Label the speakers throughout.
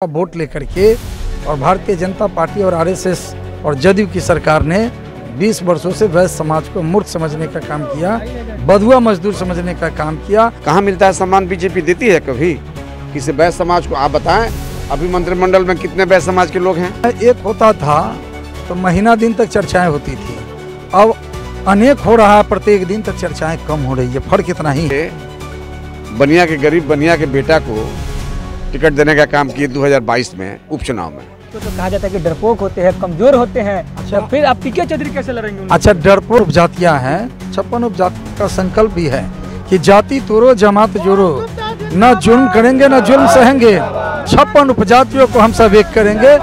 Speaker 1: Vote लेकर के और भारतीय जनता पार्टी और आरएसएस और जदयू की सरकार ने 20 वर्षों से वैश्य समाज को मूर्ख समझने का काम किया, बधुआ मजदूर समझने का काम किया।
Speaker 2: कहाँ मिलता है सम्मान? बीजेपी देती है कभी किसी वैश्य समाज को? आप बताएं, अभी मंत्रिमंडल में कितने वैश्य समाज के लोग हैं?
Speaker 1: एक होता था तो महीना दिन तक चर्चाएं होती थी, अब अनेक हो रहा है, प्रत्येक दिन तक चर्चाएं कम हो रही है। फर्क इतना ही है।
Speaker 2: बनिया के गरीब बनिया के बेटा को टिकट देने का काम किए 2022 में उपचुनाव में।
Speaker 3: तो कहा जाता है कि डरपोक होते हैं, कमजोर होते हैं। अच्छा, फिर आप पीके चौधरी कैसे लड़ेंगे?
Speaker 1: अच्छा, डरपोक उपजातियां हैं, 56 उपजाति का संकल्प भी है कि जाति तोड़ो जमात जोड़ो, न जुर्म करेंगे न जुर्म सहेंगे, 56 उपजातियों को हम सब एक करेंगे।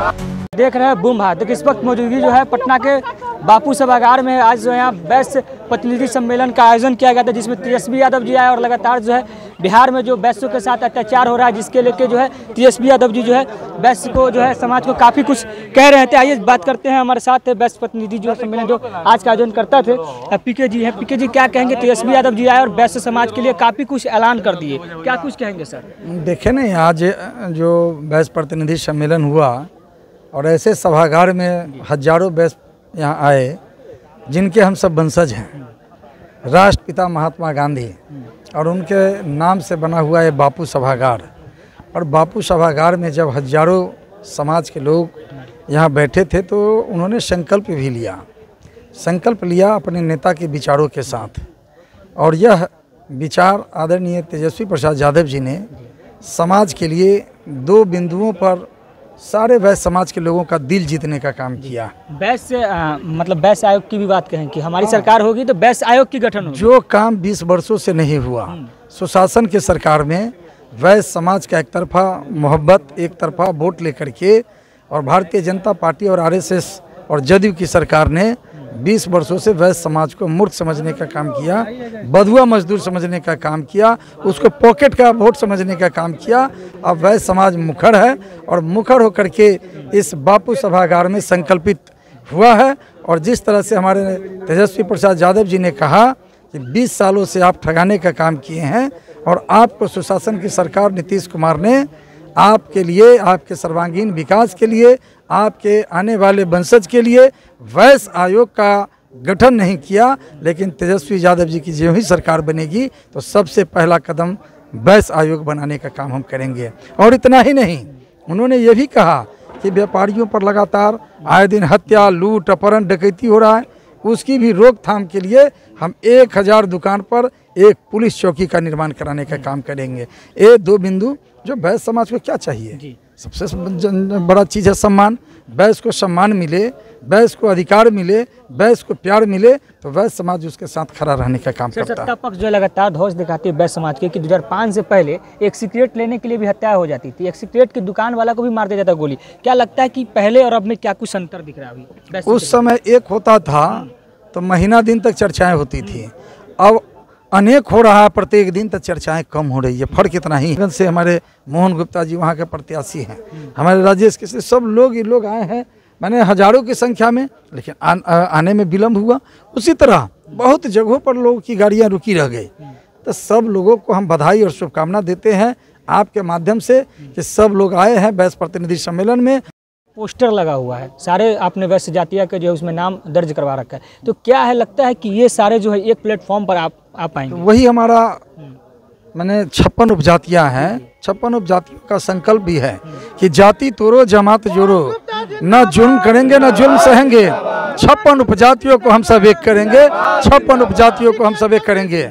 Speaker 3: देख रहे हैं बूम हाथ। देखिए, इस वक्त मौजूदगी जो है पटना के बापू सभागार में आज जो है यहाँ वैश्य प्रतिनिधि सम्मेलन का आयोजन किया गया था, जिसमें तेजस्वी यादव जी आए और लगातार जो है बिहार में जो वैश्यों के साथ अत्याचार हो रहा है, जिसके लेके जो है तेजस्वी यादव जी जो है वैश्य को जो है समाज को काफ़ी कुछ कह रहे थे। आइए बात करते हैं, हमारे साथ वैश्य प्रतिनिधि जो सम्मेलन जो आज का आयोजन करता थे पीके जी है। पीके जी, क्या कहेंगे? तेजस्वी यादव जी आए और वैश्य समाज के लिए काफ़ी कुछ ऐलान कर दिए, क्या कुछ कहेंगे सर?
Speaker 1: देखे नहीं, आज जो वैश्य प्रतिनिधि सम्मेलन हुआ और ऐसे सभागार में हजारों वैश्य यहाँ आए जिनके हम सब वंशज हैं। राष्ट्रपिता महात्मा गांधी और उनके नाम से बना हुआ है बापू सभागार, और बापू सभागार में जब हजारों समाज के लोग यहाँ बैठे थे तो उन्होंने संकल्प भी लिया, संकल्प लिया अपने नेता के विचारों के साथ। और यह विचार आदरणीय तेजस्वी प्रसाद यादव जी ने समाज के लिए 2 बिंदुओं पर सारे वैश्य समाज के लोगों का दिल जीतने का काम किया।
Speaker 3: वैश्य मतलब वैश्य आयोग की भी बात कहें कि हमारी सरकार होगी तो वैश्य आयोग की गठन होगी।
Speaker 1: जो काम 20 वर्षों से नहीं हुआ, सुशासन के सरकार में वैश्य समाज का एक तरफा मोहब्बत, एक तरफा वोट लेकर के और भारतीय जनता पार्टी और आरएसएस और जदयू की सरकार ने 20 वर्षों से वैश्य समाज को मूर्ख समझने का काम किया, बधुआ मजदूर समझने का काम किया, उसको पॉकेट का वोट समझने का काम किया। अब वैश्य समाज मुखर है और मुखर होकर के इस बापू सभागार में संकल्पित हुआ है। और जिस तरह से हमारे तेजस्वी प्रसाद यादव जी ने कहा कि 20 सालों से आप ठगाने का काम किए हैं और आपको सुशासन की सरकार नीतीश कुमार ने आपके लिए, आपके सर्वांगीण विकास के लिए, आपके आने वाले वंशज के लिए वैश्य आयोग का गठन नहीं किया। लेकिन तेजस्वी यादव जी की जो ही सरकार बनेगी तो सबसे पहला कदम वैश्य आयोग बनाने का काम हम करेंगे। और इतना ही नहीं, उन्होंने ये भी कहा कि व्यापारियों पर लगातार आए दिन हत्या, लूट, अपहरण, डकैती हो रहा है, उसकी भी रोकथाम के लिए हम 1000 दुकान पर एक पुलिस चौकी का निर्माण कराने का काम करेंगे। ये 2 बिंदु जो वैश्य समाज को क्या चाहिए, सबसे बड़ा चीज़ है सम्मान। वैश्य को सम्मान मिले, वैश्य को अधिकार मिले, वैश्य को प्यार मिले तो वैश्य समाज उसके साथ खड़ा रहने का काम करता है।
Speaker 3: सत्ता पक्ष जो लगातार धौंस दिखाती है वैश्य समाज के कि 2005 से पहले एक सिगरेट लेने के लिए भी हत्या हो जाती थी, एक सिगरेट की दुकान वाला को भी मार दिया जाता गोली। क्या लगता है कि पहले और अब में क्या कुछ अंतर दिख रहा है अभी?
Speaker 1: उस समय एक होता था तो महीना दिन तक चर्चाएं होती थी, अब अनेक हो रहा है, प्रत्येक दिन तक चर्चाएं कम हो रही है। फर्क इतना ही से हमारे मोहन गुप्ता जी वहाँ के प्रत्याशी हैं, हमारे राजेश के सब लोग आए हैं, मैंने हजारों की संख्या में, लेकिन आने में विलम्ब हुआ। उसी तरह बहुत जगहों पर लोगों की गाड़ियाँ रुकी रह गई। तो सब लोगों को हम बधाई और शुभकामना देते हैं आपके माध्यम से कि सब लोग आए हैं वैश्य प्रतिनिधि सम्मेलन में।
Speaker 3: पोस्टर लगा हुआ है, सारे आपने वैश्य जातिया के जो है उसमें नाम दर्ज करवा रखा है, तो क्या है, लगता है कि ये सारे जो है एक प्लेटफॉर्म पर आप पाएंगे?
Speaker 1: तो वही हमारा मैंने 56 उपजातियाँ हैं, 56 उपजातियों का संकल्प भी है कि जाति तोड़ो जमात जोड़ो, न जुर्म करेंगे न जुर्म सहेंगे, 56 उपजातियों को हम सब एक करेंगे, 56 उपजातियों को हम सब एक करेंगे।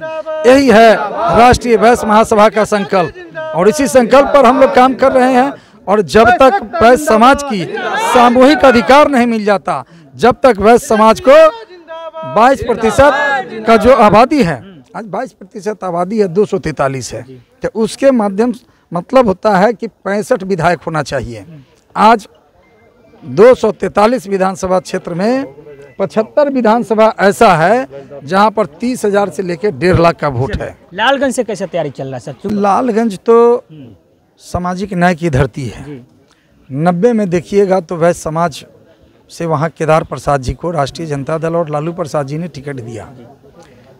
Speaker 1: यही है राष्ट्रीय वैश्य महासभा का संकल्प और इसी संकल्प पर हम लोग काम कर रहे हैं। और जब तक वैश्य समाज की सामूहिक अधिकार नहीं मिल जाता, जब तक वैश्य समाज को 22% का जो आबादी है, आज 22% आबादी है, 243 है, तो उसके माध्यम मतलब होता है कि 65 विधायक होना चाहिए। आज 243 विधानसभा क्षेत्र में 75 विधानसभा ऐसा है जहां पर 30,000 से लेकर 1.5 लाख का वोट है।
Speaker 3: लालगंज से कैसे तैयारी चल रहा है सर?
Speaker 1: लालगंज तो सामाजिक न्याय की धरती है। 90 में देखिएगा तो वैश्य समाज से वहाँ केदार प्रसाद जी को राष्ट्रीय जनता दल और लालू प्रसाद जी ने टिकट दिया,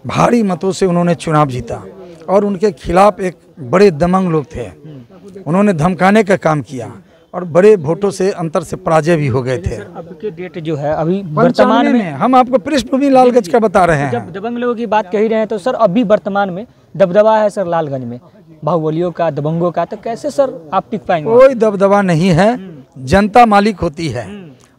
Speaker 1: भारी मतों से उन्होंने चुनाव जीता और उनके खिलाफ एक बड़े दमंग लोग थे, उन्होंने धमकाने का काम किया और बड़े वोटों से अंतर से पराजय भी हो गए थे।
Speaker 3: अब के डेट जो है अभी वर्तमान में
Speaker 1: हम आपको पृष्ठभूमि लालगंज का बता रहे हैं।
Speaker 3: जब दबंग लोगों की बात कह ही रहे हैं तो सर अभी वर्तमान में दबदबा है सर लालगंज में बाहुबलियों का, दबंगों का, तो कैसे सर आप टिक पाएंगे?
Speaker 1: कोई दबदबा नहीं है, जनता मालिक होती है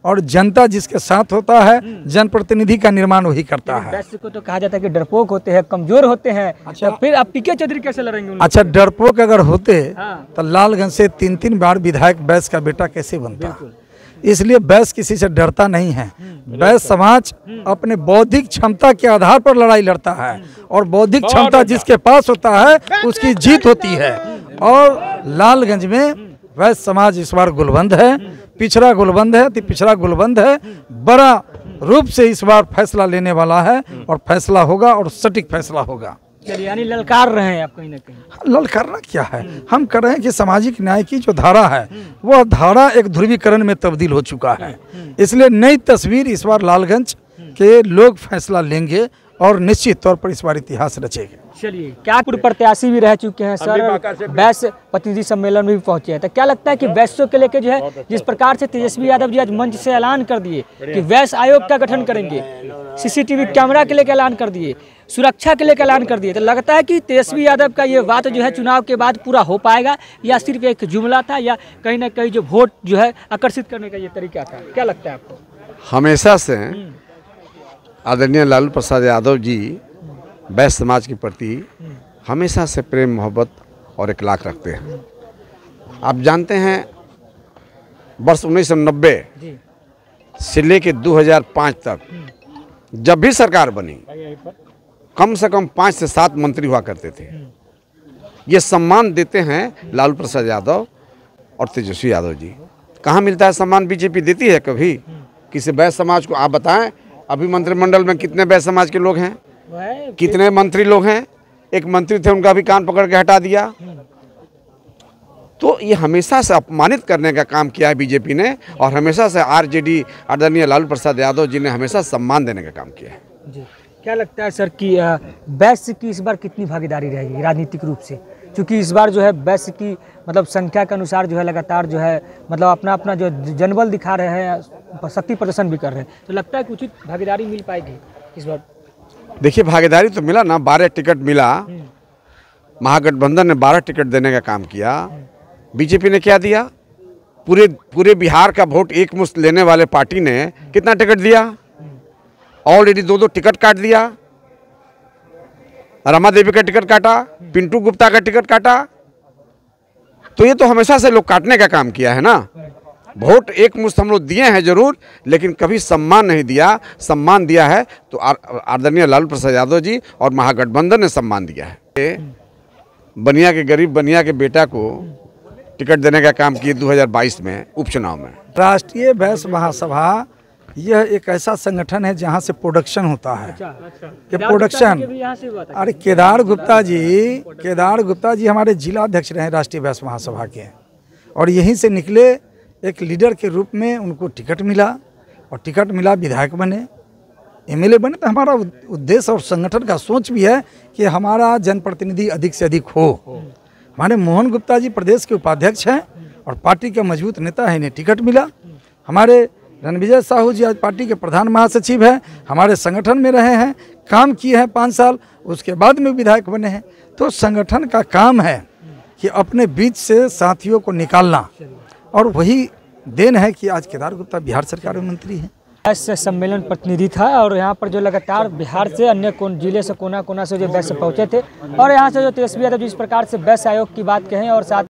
Speaker 1: और जनता जिसके साथ होता है जनप्रतिनिधि का निर्माण वही करता है।
Speaker 3: वैसे को तो कहा जाता है कि डरपोक होते हैं, कमजोर होते हैं। अच्छा, तो फिर आप पीके चौधरी कैसे लड़ेंगे उनसे?
Speaker 1: अच्छा, डरपोक अगर होते
Speaker 3: हाँ।
Speaker 1: तो लालगंज से 3-3 बार विधायक बैस का बेटा कैसे बनता? इसलिए बैस किसी से डरता नहीं है। बैस समाज अपने बौद्धिक क्षमता के आधार पर लड़ाई लड़ता है और बौद्धिक क्षमता जिसके पास होता है उसकी जीत होती है। और लालगंज में वैश्य समाज इस बार गुलबंद है, पिछड़ा गुलबंद है, तो पिछड़ा गुलबंद है, बड़ा रूप से इस बार फैसला लेने वाला है और फैसला होगा और सटीक फैसला होगा।
Speaker 3: चलिए, यानी ललकार रहे हैं आप कहीं ना कहीं।
Speaker 1: ललकारना क्या है, हम कर रहे हैं कि सामाजिक न्याय की जो धारा है वह धारा एक ध्रुवीकरण में तब्दील हो चुका है। इसलिए नई तस्वीर इस बार लालगंज के लोग फैसला लेंगे और निश्चित तौर पर इस बार इतिहास रचेंगे।
Speaker 3: चलिए, क्या पूर्व प्रत्याशी भी रह चुके हैं सर, वैश्य प्रतिनिधि सम्मेलन में भी पहुंचे हैं, तो क्या लगता है कि वैश्यों के लेके जो है जिस प्रकार से तेजस्वी यादव जी आज मंच से ऐलान कर दिए कि वैश्य आयोग का गठन करेंगे, सीसीटीवी कैमरा के लेकर ऐलान कर दिए, सुरक्षा के लेकर ऐलान कर दिए, तो लगता है कि तेजस्वी यादव का ये बात जो है चुनाव के बाद पूरा हो पाएगा या सिर्फ एक जुमला था या कहीं ना कहीं जो वोट जो है आकर्षित करने का ये तरीका था? क्या लगता है आपको?
Speaker 2: हमेशा से आदरणीय लालू प्रसाद यादव जी वैश्य समाज के प्रति हमेशा से प्रेम मोहब्बत और इखलाक रखते हैं। आप जानते हैं वर्ष 1990 से लेके 2005 तक जब भी सरकार बनी कम से कम 5 से 7 मंत्री हुआ करते थे। ये सम्मान देते हैं लालू प्रसाद यादव और तेजस्वी यादव जी। कहाँ मिलता है सम्मान? बीजेपी देती है कभी किसी वैश्य समाज को? आप बताएं, अभी मंत्रिमंडल में कितने वैश्य समाज के लोग हैं, कितने मंत्री लोग हैं? एक मंत्री थे, उनका भी कान पकड़ के हटा दिया। तो ये हमेशा से अपमानित करने का काम किया है बीजेपी ने और हमेशा से आरजेडी आदरणीय लालू प्रसाद यादव जी ने हमेशा सम्मान देने का काम किया है।
Speaker 3: जी, क्या लगता है सर कि वैश्य की इस बार कितनी भागीदारी रहेगी राजनीतिक रूप से? क्योंकि इस बार जो है वैश्य की मतलब संख्या के अनुसार जो है लगातार जो है मतलब अपना अपना जो जनबल दिखा रहे हैं, शक्ति प्रदर्शन भी कर रहे हैं, तो लगता है कि उचित भागीदारी मिल पाएगी इस बार?
Speaker 2: देखिए, भागीदारी तो मिला ना, 12 टिकट मिला। महागठबंधन ने 12 टिकट देने का काम किया। बीजेपी ने क्या दिया? पूरे बिहार का वोट एक मुश्त लेने वाले पार्टी ने कितना टिकट दिया? ऑलरेडी 2-2 टिकट काट दिया। रमा देवी का टिकट काटा, पिंटू गुप्ता का टिकट काटा। तो ये तो हमेशा से लोग काटने का काम किया है ना। वोट एक मुश्त हम लोग दिए हैं जरूर, लेकिन कभी सम्मान नहीं दिया। सम्मान दिया है तो आदरणीय लालू प्रसाद यादव जी और महागठबंधन ने सम्मान दिया है। बनिया के गरीब बनिया के बेटा को टिकट देने का काम किए 2022 में उपचुनाव में।
Speaker 1: राष्ट्रीय वैश्य महासभा यह एक ऐसा संगठन है जहां से प्रोडक्शन होता है। कि प्रोडक्शन, अरे केदार गुप्ता जी हमारे जिला अध्यक्ष रहे राष्ट्रीय वैश्य महासभा के और यहीं से निकले एक लीडर के रूप में उनको टिकट मिला और टिकट मिला, विधायक बने, एमएलए बने। तो हमारा उद्देश्य और संगठन का सोच भी है कि हमारा जनप्रतिनिधि अधिक से अधिक हो। हमारे मोहन गुप्ता जी प्रदेश के उपाध्यक्ष हैं और पार्टी के मजबूत नेता हैं, इन्हें टिकट मिला। हमारे रणविजय साहू जी आज पार्टी के प्रधान महासचिव हैं, हमारे संगठन में रहे हैं, काम किए हैं 5 साल, उसके बाद में विधायक बने हैं। तो संगठन का काम है कि अपने बीच से साथियों को निकालना और वही देन है कि आज केदार गुप्ता बिहार सरकार में मंत्री हैं।
Speaker 3: वैश्य सम्मेलन प्रतिनिधि था और यहाँ पर जो लगातार बिहार से अन्य जिले से कोना कोना से जो वैश्य पहुँचे थे और यहाँ से जो तेजस्वी यादव जिस प्रकार से वैश्य आयोग की बात कहें और साथ